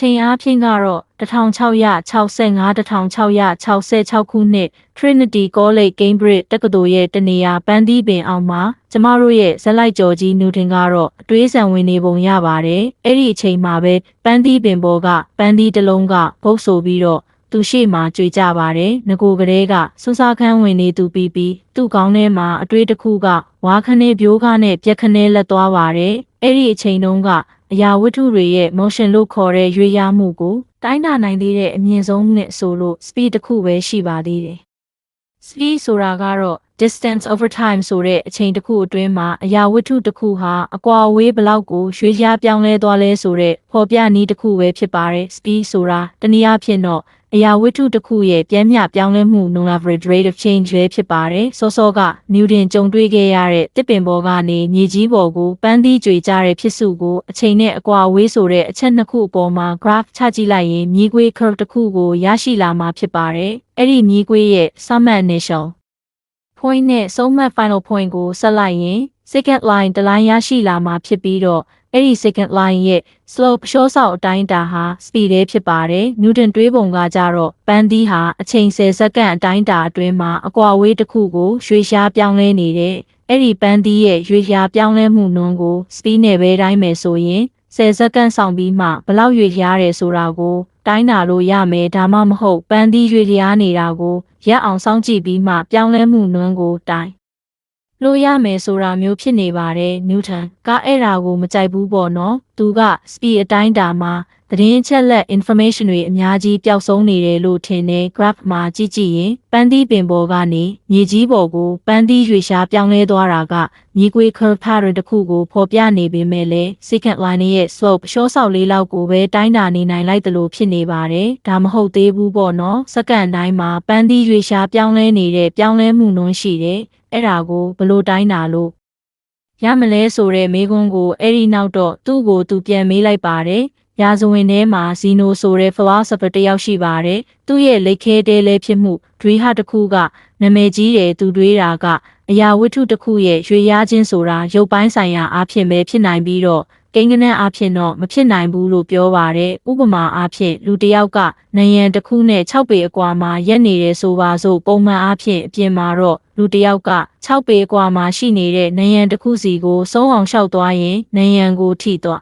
ချိန်အားဖြင့်ကတော့1665-1666ခုနှစ် Trinity College Cambridge တက္ကသိုလ်ရဲ့တနေရာပန်းသီးပင်အောင်မှာကျမတို့ရဲ့ဇက်လိုက်ကျော်ကြီးနျူတန်ကတော့အတွေးဆံဝင်နေပုံရပါတယ်။အဲ့ဒီအချိန်မှာပဲပန်းသီးပင်ပေါ်ကပန်းသီးတစ်လုံးကဘုတ်ဆိုပြီးတော့သူရှိမှကြွေကြပါတယ်။ငကိုကလေးကစွန်းစားခန်းဝင်နေသူပြီးသူ့ကောင်းထဲမှာအတွေးတစ်ခုကဝါခနဲ့ပြိုးကားနဲ့ပြက်ခနဲ့လက်သွားပါတယ်။အဲ့ဒီအချိန်တုန်းကအရာဝတ္ထုတွေရဲ့ motion လို့ခေါ်တဲ့ရွေ့လျားမှုကိုတိုင်းတာနိုင်သေးတဲ့အမြင့်ဆုံးနဲ့ဆိုလို့ speed တစ်ခုပဲရှိပါသေးတယ်။ speed ဆိုတာကတော့ distance over time ဆိုတဲ့အချိန်တစ်ခုအတွင်းမှာအရာဝတ္ထုတစ်ခုဟာအကွာအဝေးဘယ်လောက်ကိုရွေ့လျားပြောင်းလဲသွားလဲဆိုတဲ့ဖော်ပြနည်းတစ်ခုပဲဖြစ်ပါတယ်။ speed ဆိုတာတနည်းအားဖြင့်တော့အရာဝတ္ထုတစ်ခုရဲ့ပြင်းပြပြောင်းလဲမှု non-average rate of change ပဲဖြစ်ပါတယ်။စောကနျူတန်ကြုံတွေ့ခဲ့ရတဲ့တစ်ပင်ပေါ်ကနေမြေကြီးပေါ်ကိုပန်းသီးကြွေကြတဲ့ဖြစ်စုကိုအချိန်နဲ့အကွာအဝေးဆိုတဲ့အချက်နှစ်ခုအပေါ်မှာ graph ချကြည့်လိုက်ရင်မြေခွေး curve တစ်ခုကိုရရှိလာမှာဖြစ်ပါတယ်။အဲ့ဒီမြေခွေးရဲ့ summit initial point နဲ့ summit final point ကိုဆက်လိုက်ရင် second line တစ်လိုင်းရရှိလာမှာဖြစ်ပြီးတော့အဲ့ဒီ second line ရဲ့ slope ရှော့ဆောက်အတိုင်းအတာဟာ speed ပဲဖြစ်ပါတယ်။ Newton တွေးပုံကကြတော့ပန်းသီးဟာအချိန်10စက္ကန့်အတိုင်းအတာအတွင်းမှာအကွာအဝေးတစ်ခုကိုရွေ့လျားပြောင်းလဲနေတဲ့အဲ့ဒီပန်းသီးရဲ့ရွေ့လျားပြောင်းလဲမှုနှုန်းကို speed နဲ့ပဲတိုင်းမယ်ဆိုရင်10စက္ကန့်ဆောင်ပြီးမှဘလောက်ရွေ့လျားတယ်ဆိုတာကိုတိုင်းတာလို့ရမယ်ဒါမှမဟုတ်ပန်းသီးရွေ့လျားနေတာကိုရက်အောင်စောင့်ကြည့်ပြီးမှပြောင်းလဲမှုနှုန်းကိုတိုင်းလို့ရမယ်ဆိုတာမျိုးဖြစ်နေပါတယ်နျူတန်ကအဲ့ဒါကိုမကြိုက်ဘူးပေါ့နော်သူက speed အတိုင်းတာမှာသတင်းချက်လက် information တွေအများကြီးပျောက်ဆုံးနေတယ်လို့ထင်တယ် graph မှာကြည့်ရင်ပန်းသီးပင်ပေါ်ကနေမြေကြီးပေါ်ကိုပန်းသီးရွေ့လျားပြောင်းလဲသွားတာကမြေကွေး curve pattern တစ်ခုကိုဖော်ပြနေပေမဲ့လည်း second line ရဲ့ slope ရှော့ဆောက်လေးလောက်ကိုပဲတိုင်းတာနေနိုင်လိုက်တယ်လို့ဖြစ်နေပါတယ်ဒါမဟုတ်သေးဘူးပေါ့နော်စက္ကန့်တိုင်းမှာပန်းသီးရွေ့လျားပြောင်းလဲနေတဲ့ပြောင်းလဲမှုနှုန်းရှိတယ်အဲ့ဒါကိုဘလို့တိုင်းတာလို့ရမလဲဆိုတဲ့မေးခွန်းကိုအဲ့ဒီနောက်တော့သူ့ကိုသူပြန်မေးလိုက်ပါတယ်ရာဇဝင်ထဲမှာဇီနိုဆိုတဲ့ philosopher တစ်ယောက်ရှိပါတယ်သူ့ရဲ့လက်ခဲတဲလဲဖြစ်မှုဒွေးဟတစ်ခုကနာမည်ကြီးတယ်သူတွေးတာကအရာဝတ္ထုတစ်ခုရဲ့ရွေ့လျားခြင်းဆိုတာရုပ်ပိုင်းဆိုင်ရာအားဖြင့်ပဲဖြစ်နိုင်ပြီးတော့ကိန်းဂဏန်းအားဖြင့်တော့မဖြစ်နိုင်ဘူးလို့ပြောပါတယ်ဥပမာအားဖြင့်လူတစ်ယောက်ကနယံတစ်ခုနဲ့6ပေအကွာမှာရက်နေတယ်ဆိုပါစို့ပုံမှန်အားဖြင့်အပြင်မှာတော့လူတစ်ယောက်က6ပေအကွာမှာရှိနေတဲ့နယံတစ်ခုစီကိုစုံအောင်လျှောက်သွားရင်နယံကိုထိသွား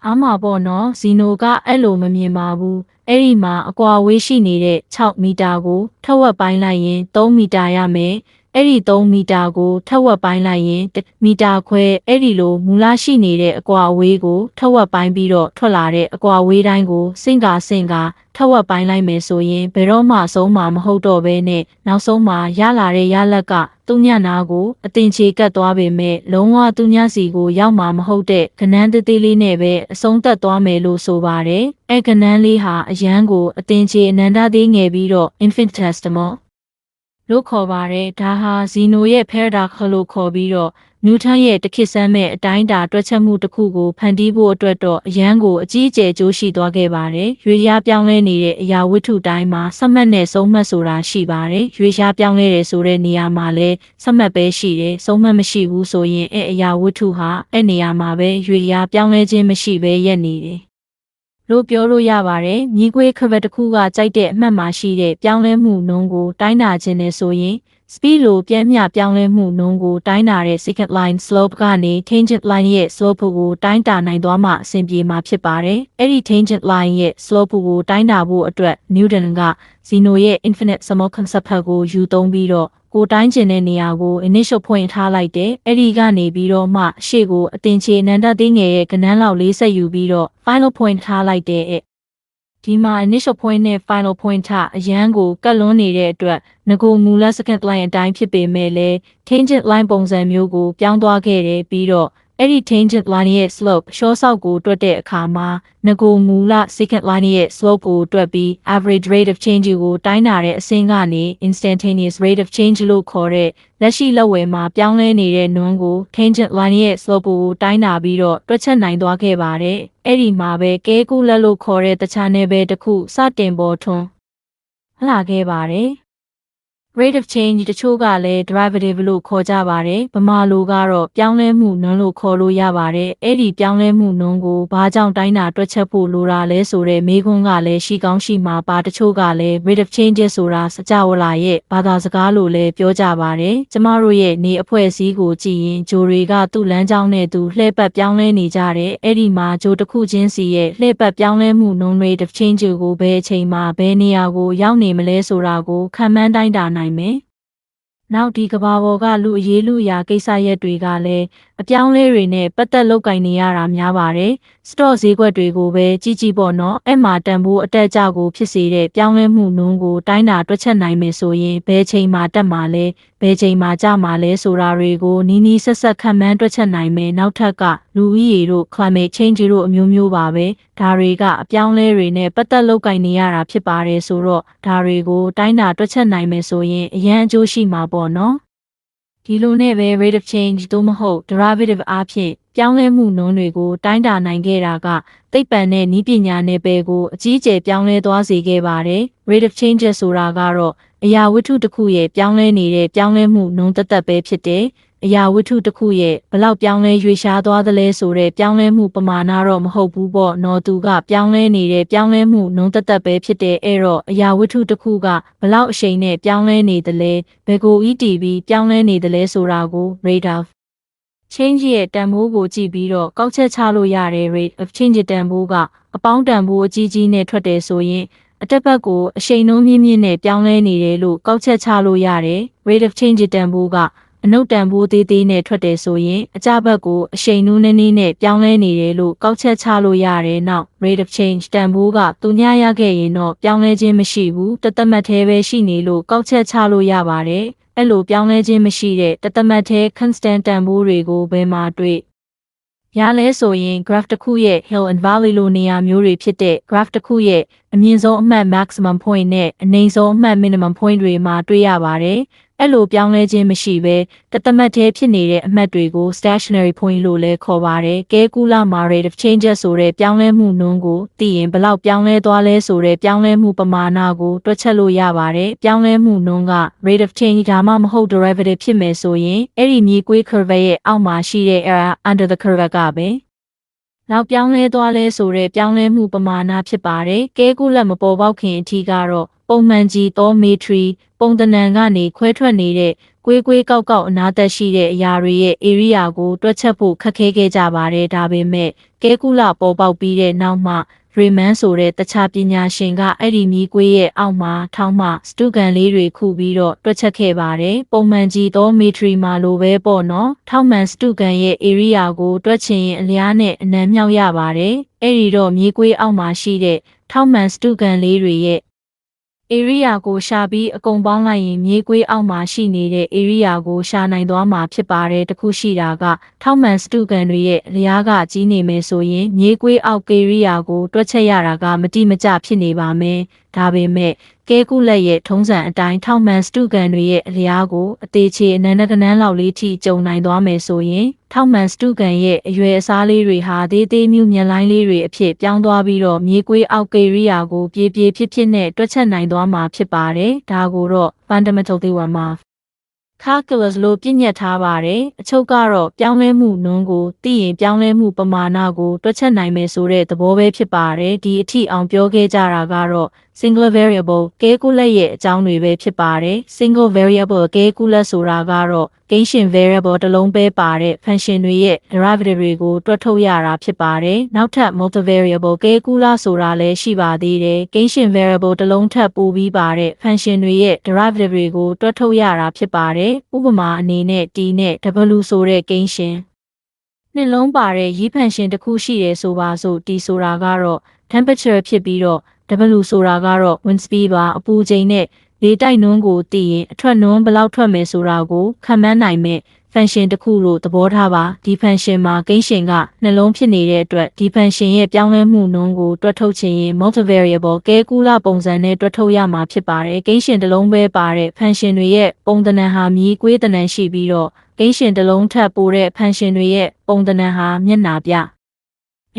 အားမှာပေါ့နော်ဇီနိုကအဲ့လိုမမြင်ပါဘူးအဲ့ဒီမှာအကွာဝေးရှိနေတဲ့6မီတာကိုထက်ဝက်ပိုင်းလိုက်ရင်3မီတာရမယ်အဲ့ဒီ3မီတာကိုထက်ဝက်ပိုင်းလိုက်ရင်1မီတာခွဲအဲ့ဒီလိုမူလရှိနေတဲ့အကွာအဝေးကိုထက်ဝက်ပိုင်းပြီးတော့ထွက်လာတဲ့အကွာအဝေးတိုင်းကိုစင်ကာထက်ဝက်ပိုင်းလိုက်မယ်ဆိုရင်ဘယ်တော့မှဆုံးမှာမဟုတ်တော့ဘဲနဲ့နောက်ဆုံးမှာရလာတဲ့ရလက်ကသူညနာကိုအတင်ချေကတ်သွားပေမဲ့လုံးဝသူညစီကိုရောက်မှာမဟုတ်တဲ့ကဏ္ဍသေးလေးနဲ့ပဲအဆုံးသတ်သွားမယ်လို့ဆိုပါတယ်။အဲကဏ္ဍလေးဟာအရန်ကိုအတင်ချေအနန္တသေးငယ်ပြီးတော့ infinitesimal လို့ခေါ်ပါတယ်ဒါဟာဇီနိုရဲ့ paradox လို့ခေါ်ပြီးတော့နျူတန်ရဲ့တခေတ်ဆန်းမဲ့အတိုင်းအတာတွက်ချက်မှုတစ်ခုကိုဖန်တီးဖို့အတွက်တော့အရန်ကိုအကြီးအကျယ်ကြိုးရှိသွားခဲ့ပါတယ်။ရွေ့လျားပြောင်းလဲနေတဲ့အရာဝတ္ထုတိုင်းမှာစမှတ်နဲ့ဆုံးမှတ်ဆိုတာရှိပါတယ်။ရွေ့လျားပြောင်းလဲတယ်ဆိုတဲ့နေရာမှာလည်းစမှတ်ပဲရှိတယ်။ဆုံးမှတ်မရှိဘူးဆိုရင်အရာဝတ္ထုဟာအဲ့နေရာမှာပဲရွေ့လျားပြောင်းလဲခြင်းမရှိပဲရပ်နေတယ်လို့ပြောလို့ရပါတယ်။မြေခွေးခဘက်တစ်ခုကကြိုက်တဲ့အမှတ်မှာရှိတဲ့ပြောင်းလဲမှုနှုန်းကိုတိုင်းတာခြင်းနဲ့ဆိုရင် speed လိုပြင်းပြပြောင်းလဲမှုနှုန်းကိုတိုင်းတာတဲ့ second line slope ကနေ tangent line ရဲ့ slope ကိုတိုင်းတာနိုင်သွားမှအဆင်ပြေမှာဖြစ်ပါတယ်။အဲ့ဒီ tangent line ရဲ့ slope ကိုတိုင်းတာဖို့အတွက် Newton က Zeno ရဲ့ infinitesimal concept ကိုယူသုံးပြီးတော့ကိုတိုင်းကျင်တဲ့နေရာကို initial point ထားလိုက်တယ်။အဲ့ဒီကနေပြီးတော့မှရှေ့ကိုအတင်ချေအနန္တသေးငယ်ရဲ့ကဏ္ဍလောက်လေးဆက်ယူပြီးတော့ final point ထားလိုက်တဲ့ဒီမှာ initial point နဲ့ final point အရန်ကိုကတ်လွန်းနေတဲ့အတွက်ငကိုမူလ second line အတိုင်းဖြစ်ပေမဲ့လည်း tangent line ပုံစံမျိုးကိုပြောင်းသွားခဲ့တယ်ပြီးတော့အဲ့ဒီ tangent line ရဲ့ slope ရှော့ဆောက်ကိုတွက်တဲ့အခါမှာငကိုမူလ second line ရဲ့ slope ကိုတွက်ပြီး average rate of change ကိုတိုင်းတာတဲ့အဆင့်ကနေ instantaneous rate of change လို့ခေါ်တဲ့လက်ရှိလက်ဝယ်မှာပြောင်းလဲနေတဲ့နှုန်းကို tangent line ရဲ့ slope ကိုတိုင်းတာပြီးတော့တွက်ချက်နိုင်သွားခဲ့ပါတယ်။အဲ့ဒီမှာပဲကဲကူလက်လို့ခေါ်တဲ့တခြားနယ်ပယ်တစ်ခုစတင်ပေါ်ထွန်းလာခဲ့ပါတယ်။ rate of change တချို့ကလည်း derivative လို့ခေါ်ကြပါတယ်။ဗမာလိုကတော့ပြောင်းလဲမှုနှုန်းလို့ခေါ်လို့ရပါတယ်။အဲ့ဒီပြောင်းလဲမှုနှုန်းကိုဘာကြောင့်တိုင်းတာတွက်ချက်ဖို့လိုတာလဲဆိုတဲ့မေးခွန်းကလည်းရှိကောင်းရှိမှာပါတချို့ကလည်း rate of change ဆိုတာစကြဝဠာရဲ့ဘာသာစကားလို့လည်းပြောကြပါတယ်။ကျမတို့ရဲ့နေအဖွဲ့အစည်းကိုကြည့်ရင်ဂျိုတွေကသူ့လမ်းကြောင်းနဲ့သူလှည့်ပတ်ပြောင်းလဲနေကြတယ်။အဲ့ဒီမှာဂျိုတစ်ခုချင်းစီရဲ့လှည့်ပတ်ပြောင်းလဲမှုနှုန်း rate of change ကိုဘယ်အချိန်မှာဘယ်နေရာကိုရောက်နေမလဲဆိုတာကိုခန့်မှန်းတိုင်းတာနိုင်မယ်။နောက်ဒီကဘာပေါ်ကလူအရေးလူအရာကိစ္စရပ်တွေကလည်းအပြောင်းလဲတွေနဲ့ပတ်သက်လုပ်ကင်နေရတာများပါတယ်။ stock ဈေးကွက်တွေကိုပဲကြည့်ပေါ့နော်။အဲ့မှာတန်ဖိုးအတက်အကျကိုဖြစ်စေတဲ့ပြောင်းလဲမှုနှုန်းကိုတိုင်းတာတွက်ချက်နိုင်မယ်ဆိုရင်ဘယ်ချိန်မှာတက်မှာလဲဘယ်ချိန်မှာကျမှာလဲဆိုတာတွေကိုနီးနီးဆက်ဆက်ခန့်မှန်းတွက်ချက်နိုင်မယ်။နောက်ထပ်ကလူဦးရေတို့ climate change တို့အမျိုးမျိုးပါပဲ။ဒါတွေကအပြောင်းလဲတွေနဲ့ပတ်သက်လုပ်ကင်နေရတာဖြစ်ပါတယ်ဆိုတော့ဒါတွေကိုတိုင်းတာတွက်ချက်နိုင်မယ်ဆိုရင်အရန်အကျိုးရှိမှာပေါ့နော်။ဒီလိုနဲ့ပဲ rate of change သို့မဟုတ် derivative အားဖြင့်ပြောင်းလဲမှုနှုန်းတွေကိုတိုင်းတာနိုင်ခဲ့တာကသိပ္ပံနဲ့နည်းပညာနယ်ပယ်ကိုအကြီးအကျယ်ပြောင်းလဲသွားစေခဲ့ပါတယ်။ rate of change ဆိုတာကတော့အရာဝတ္ထုတစ်ခုရဲ့ပြောင်းလဲနေတဲ့ပြောင်းလဲမှုနှုန်းသက်ပဲဖြစ်တယ်။အရာဝတ္ထုတစ်ခုရဲ့ဘလောက်ပြောင်းလဲရွေ့ရှားသွားသလဲဆိုတဲ့ပြောင်းလဲမှုပမာဏတော့မဟုတ်ဘူးပေါ့နော်သူကပြောင်းလဲနေတဲ့ပြောင်းလဲမှုနှုန်းသက်ပဲဖြစ်တယ်အဲ့တော့အရာဝတ္ထုတစ်ခုကဘလောက်အရှိန်နဲ့ပြောင်းလဲနေသလဲဘယ်ကိုETBပြောင်းလဲနေသလဲဆိုတာကို rate of change ရဲ့တန်ဖိုးကိုကြည့်ပြီးတော့ကောက်ချက်ချလို့ရတဲ့ rate of change တန်ဖိုးကအပေါင်းတန်ဖိုးအကြီးကြီးနဲ့ထွက်တယ်ဆိုရင်အတက်ဘက်ကိုအရှိန်နှုန်းမြင့်မြင့်နဲ့ပြောင်းလဲနေတယ်လို့ကောက်ချက်ချလို့ရတယ်။ rate of change တန်ဖိုးကအနုတ်တန်ဖိုးသေးသေးနဲ့ထွက်တယ်ဆိုရင်အကျဘက်ကိုအရှိန်နှုန်းနည်းနည်းနဲ့ပြောင်းလဲနေတယ်လို့ကောက်ချက်ချလို့ရတယ်။နောက် rate of change တန်ဖိုးကသူညရခဲ့ရင်တော့ပြောင်းလဲခြင်းမရှိဘူးတသက်မှတ်သေးပဲရှိနေလို့ကောက်ချက်ချလို့ရပါတယ်။အဲ့လိုပြောင်းလဲခြင်းမရှိတဲ့တသက်မှတ်သေး constant တန်ဖိုးတွေကိုဘယ်မှာတွေ့ရလဲဆိုရင် graph တစ်ခုရဲ့ hill and valley လိုနေရာမျိုးတွေဖြစ်တဲ့ graph တစ်ခုရဲ့အမြင့်ဆုံးအမှတ် maximum point နဲ့အနိမ့်ဆုံးအမှတ် minimum point တွေမှာတွေ့ရပါတယ်။အဲ့လိုပြောင်းလဲခြင်းမရှိဘဲတသက်မှတ်သေးဖြစ်နေတဲ့အမှတ်တွေကို stationary point လို့လည်းခေါ်ပါတယ်။ကဲကူလာမှာ rate of change ဆိုတဲ့ပြောင်းလဲမှုနှုန်းကိုသိရင်ဘယ်လောက်ပြောင်းလဲသွားလဲဆိုတဲ့ပြောင်းလဲမှုပမာဏကိုတွက်ချက်လို့ရပါတယ်။ပြောင်းလဲမှုနှုန်းက rate of change ဒါမှမဟုတ် derivative ဖြစ်မယ်ဆိုရင်အဲ့ဒီမြေကွေး curve ရဲ့အောက်မှာရှိတဲ့ area under the curve ကပဲနောက်ပြောင်းလဲသွားလဲဆိုတဲ့ပြောင်းလဲမှုပမာဏဖြစ်ပါတယ်။ကဲကူလက်မပေါ်ပေါက်ခင်အထိကတော့ပုံမှန်ကြီးသော metri ပုံသဏ္ဍာန်ကနေခွဲထွက်နေတဲ့ကွေးကောက်အနာသက်ရှိတဲ့အရာတွေရဲ့ area ကိုတွက်ချက်ဖို့ခက်ခဲခဲ့ကြပါတယ်။ဒါပေမဲ့ကဲကူလာပေါ်ပေါက်ပြီးတဲ့နောက်မှRiemann ဆိုတဲ့တခြားပညာရှင်ကအဲ့ဒီမြေကွေးရဲ့အောက်မှာထောင်းမှစတုဂန်လေးတွေခုပြီးတော့တွက်ချက်ခဲ့ပါတယ်။ပုံမှန်ကြီးသော metri မှာလိုပဲပေါ့နော်။ထောင်းမှန်စတုဂန်ရဲ့ area ကိုတွက်ချင်ရင်အလျားနဲ့အနံမြောက်ရပါတယ်။အဲ့ဒီတော့မြေကွေးအောက်မှာရှိတဲ့ထောင်းမှန်စတုဂန်လေးတွေရဲ့area ကိုရှာပြီးအကုန်ပေါင်းလိုက်ရင်မြေကွေးအောက်မှာရှိနေတဲ့ area ကိုရှာနိုင်သွားမှာဖြစ်ပါတယ်။တခုရှိတာကထောက်မှန်စတုဂန်တွေရဲ့လျားကကြီးနေမယ်ဆိုရင်မြေကွေးအောက် area ကိုတွက်ချက်ရတာကမတိမကျဖြစ်နေပါမယ်။ဒါပေမဲ့ကဲကူလက်ရဲ့ထုံးစံအတိုင်းထောက်မှန်စတုဂန်တွေရဲ့အလျားကိုအသေးချေအနန္တကနန်းလောက်လေးထိကျုံနိုင်သွားမယ်ဆိုရင်ထောက်မှန်စတုဂန်ရဲ့အရွယ်အစားလေးတွေဟာသေးမြူမြက်လိုင်းလေးတွေအဖြစ်ပြောင်းသွားပြီးတော့မြေကွေးအောက် area ကိုပြေးဖြစ်နဲ့တွက်ချက်နိုင်သွားမှာဖြစ်ပါတယ်။ဒါကိုတော့ fundamental theorem of calculus လို့ပြညတ်ထားပါတယ်။အချုပ်ကတော့ပြောင်းလဲမှုနှုန်းကိုသိရင်ပြောင်းလဲမှုပမာဏကိုတွက်ချက်နိုင်မယ်ဆိုတဲ့သဘောပဲဖြစ်ပါတယ်။ဒီအထိအောင်ပြောခဲ့ကြတာကတော့ single variable ကဲကူလက်ရဲ့အကြောင်းတွေပဲဖြစ်ပါတယ်။ single variable ကဲကူလက်ဆိုတာကတော့ကိန်းရှင် variable တစ်လုံးပဲပါတဲ့ function တွေရဲ့ derivative တွေကိုတွက်ထုတ်ရတာဖြစ်ပါတယ်။နောက်ထပ် multivariable ကဲကူလာဆိုတာလည်းရှိပါသေးတယ်။ကိန်းရှင် variable တစ်လုံးထပ်ပိုပြီးပါတဲ့ function တွေရဲ့ derivative တွေကိုတွက်ထုတ်ရတာဖြစ်ပါတယ်။ဥပမာအနေနဲ့ t နဲ့ w ဆိုတဲ့ကိန်းရှင်နှလုံးပါတဲ့ရီး function တစ်ခုရှိတယ်ဆိုပါစို့ t ဆိုတာကတော့ temperature ဖြစ်ပြီးတော့W ဆိုတာကတော့ wind speed ပါအပူချိန်နဲ့လေတိုက်နှုန်းကိုသိရင်အထွက်နှုန်းဘယ်လောက်ထွက်မယ်ဆိုတာကိုခန့်မှန်းနိုင်မဲ့ function တစ်ခုလို့သဘောထားပါဒီ function မှာကိန်းရှင်ကနှလုံးဖြစ်နေတဲ့အတွက်ဒီ function ရဲ့ပြောင်းလဲမှုနှုန်းကိုတွက်ထုတ်ချင်ရင် multivariable ကဲကူလာပုံစံနဲ့တွက်ထုတ်ရမှာဖြစ်ပါတယ်ကိန်းရှင်တစ်လုံးပဲပါတဲ့ function တွေရဲ့ပုံသဏ္ဍာန်ဟာမြေကွေးသဏ္ဍာန်ရှိပြီးတော့ကိန်းရှင်တစ်လုံးထပ်ပိုတဲ့ function တွေရဲ့ပုံသဏ္ဍာန်ဟာမျက်နှာပြ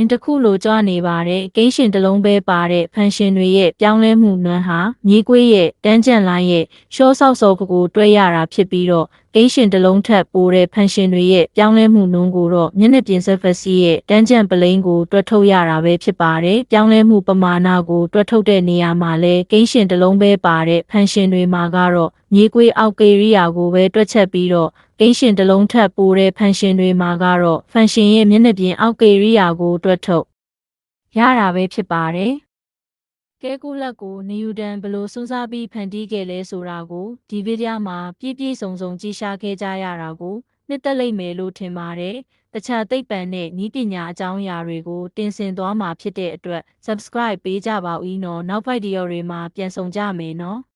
င်တစ်ခုလိုကြွနေပါတယ်ကိန်းရှင်တစ်လုံးပဲပါတဲ့ဖန်ရှင်တွေရဲ့ပြောင်းလဲမှုနွမ်းဟာမြေးကွေးရဲ့တန်းကြံလိုင်းရဲ့ရှော့ဆောက်စောကိုတွဲရတာဖြစ်ပြီးတော့ကိန်းရှင်တစ်လုံးထက်ပိုတဲ့ဖန်ရှင်တွေရဲ့ပြောင်းလဲမှုနွမ်းကိုတော့မျက်နှာပြင်ဆက်ဖက်စီရဲ့တန်းကြံပလိန်းကိုတွဲထုတ်ရတာပဲဖြစ်ပါတယ်ပြောင်းလဲမှုပမာဏကိုတွဲထုတ်တဲ့နေရာမှာလဲကိန်းရှင်တစ်လုံးပဲပါတဲ့ဖန်ရှင်တွေမှာကတော့မြေးကွေးအောက်ကေရိယာကိုပဲတွက်ချက်ပြီးတော့ကိန်းရှင်တစ်လုံးထပ်ပိုတဲ့ဖန်ရှင်တွေမှာကတော့ဖန်ရှင်ရဲ့မျက်နှာပြင်အောက်ကေရိယာကိုတွက်ထုတ်ရတာပဲဖြစ်ပါတယ်။ကဲကူလက်ကိုနယူတန်ဘယ်လိုစူးစမ်းပြီးဖန်တီးခဲ့လဲဆိုတာကိုဒီဗီဒီယိုမှာပြည့်စုံကြည့်ရှာခဲ့ကြရတာကိုနှစ်သက်လိမ့်မယ်လို့ထင်ပါတယ်။တခြားသိပ္ပံနဲ့နည်းပညာအကြောင်းအရာတွေကိုတင်ဆက်သွားမှာဖြစ်တဲ့အတွက် subscribe ပေးကြပါဦးနော်။နောက်ဗီဒီယိုတွေမှာပြန်ဆောင်ကြမယ်နော်။